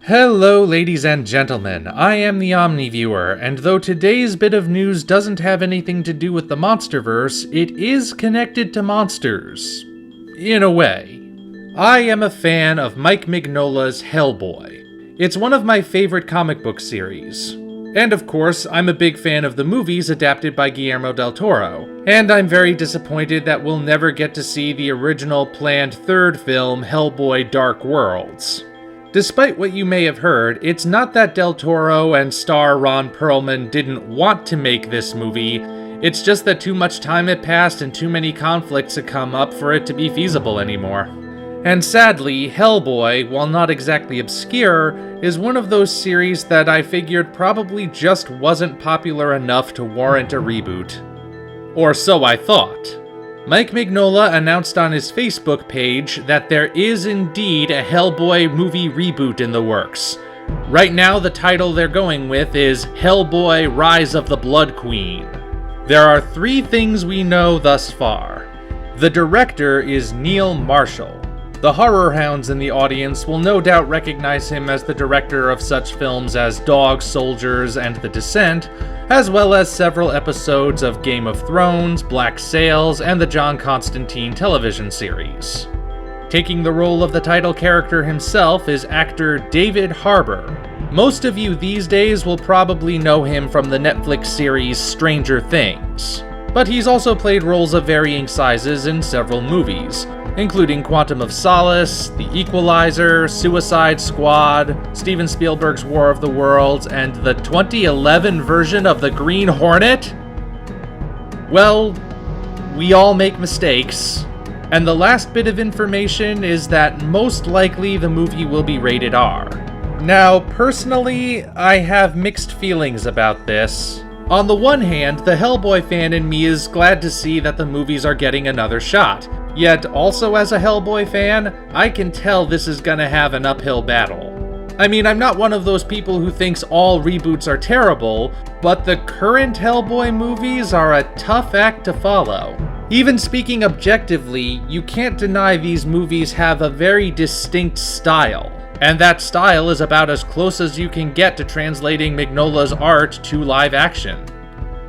Hello, ladies and gentlemen. I am the Omni viewer, and though today's bit of news doesn't have anything to do with the Monsterverse, it is connected to monsters. In a way. I am a fan of Mike Mignola's Hellboy. It's one of my favorite comic book series. And of course, I'm a big fan of the movies adapted by Guillermo del Toro, and I'm very disappointed that we'll never get to see the original planned third film, Hellboy Dark Worlds. Despite what you may have heard, it's not that Del Toro and star Ron Perlman didn't want to make this movie, it's just that too much time had passed and too many conflicts had come up for it to be feasible anymore. And sadly, Hellboy, while not exactly obscure, is one of those series that I figured probably just wasn't popular enough to warrant a reboot. Or so I thought. Mike Mignola announced on his Facebook page that there is indeed a Hellboy movie reboot in the works. Right now, the title they're going with is Hellboy: Rise of the Blood Queen. There are 3 things we know thus far. The director is Neil Marshall. The horror hounds in the audience will no doubt recognize him as the director of such films as Dog Soldiers and The Descent, as well as several episodes of Game of Thrones, Black Sails, and the John Constantine television series. Taking the role of the title character himself is actor David Harbour. Most of you these days will probably know him from the Netflix series Stranger Things, but he's also played roles of varying sizes in several movies, including Quantum of Solace, The Equalizer, Suicide Squad, Steven Spielberg's War of the Worlds, and the 2011 version of The Green Hornet? Well, we all make mistakes. And the last bit of information is that most likely the movie will be rated R. Now, personally, I have mixed feelings about this. On the one hand, the Hellboy fan in me is glad to see that the movies are getting another shot. Yet, also as a Hellboy fan, I can tell this is gonna have an uphill battle. I mean, I'm not one of those people who thinks all reboots are terrible, but the current Hellboy movies are a tough act to follow. Even speaking objectively, you can't deny these movies have a very distinct style, and that style is about as close as you can get to translating Mignola's art to live action.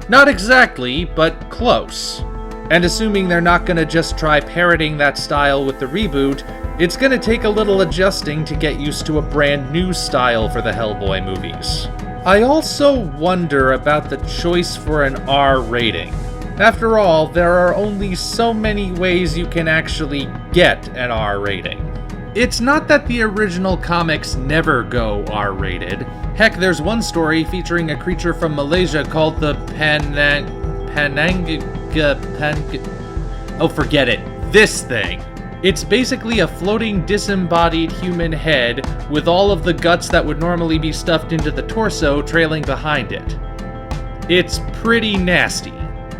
Not exactly, but close. And assuming they're not gonna just try parroting that style with the reboot, it's gonna take a little adjusting to get used to a brand new style for the Hellboy movies. I also wonder about the choice for an R rating. After all, there are only so many ways you can actually get an R rating. It's not that the original comics never go R-rated. Heck, there's one story featuring a creature from Malaysia called the Oh, forget it. This thing. It's basically a floating disembodied human head with all of the guts that would normally be stuffed into the torso trailing behind it. It's pretty nasty.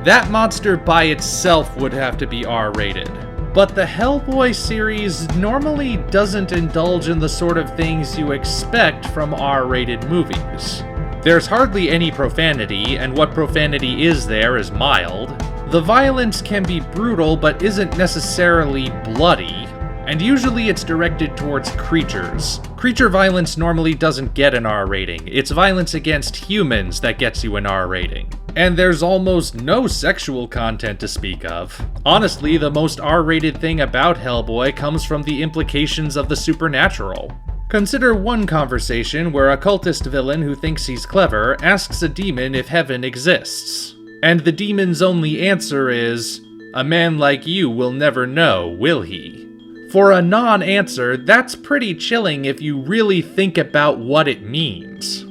That monster by itself would have to be R-rated. But the Hellboy series normally doesn't indulge in the sort of things you expect from R-rated movies. There's hardly any profanity, and what profanity is there is mild. The violence can be brutal but isn't necessarily bloody, and usually it's directed towards creatures. Creature violence normally doesn't get an R rating, it's violence against humans that gets you an R rating. And there's almost no sexual content to speak of. Honestly, the most R-rated thing about Hellboy comes from the implications of the supernatural. Consider one conversation where a cultist villain who thinks he's clever asks a demon if heaven exists. And the demon's only answer is, "A man like you will never know, will he?" For a non-answer, that's pretty chilling if you really think about what it means.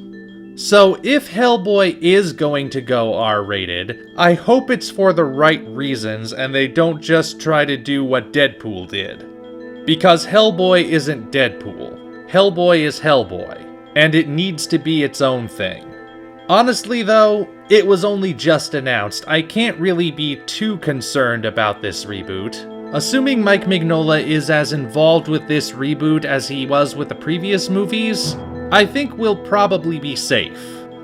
So if Hellboy is going to go R-rated, I hope it's for the right reasons and they don't just try to do what Deadpool did. Because Hellboy isn't Deadpool. Hellboy is Hellboy, and it needs to be its own thing. Honestly though, it was only just announced. I can't really be too concerned about this reboot. Assuming Mike Mignola is as involved with this reboot as he was with the previous movies, I think we'll probably be safe.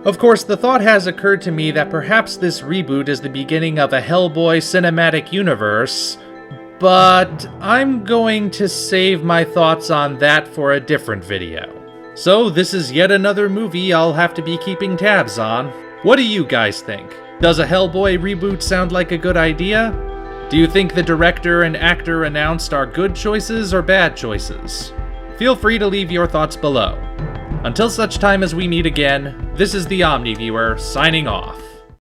Of course, the thought has occurred to me that perhaps this reboot is the beginning of a Hellboy cinematic universe, but I'm going to save my thoughts on that for a different video. So this is yet another movie I'll have to be keeping tabs on. What do you guys think? Does a Hellboy reboot sound like a good idea? Do you think the director and actor announced are good choices or bad choices? Feel free to leave your thoughts below. Until such time as we meet again, this is the Omni Viewer, signing off.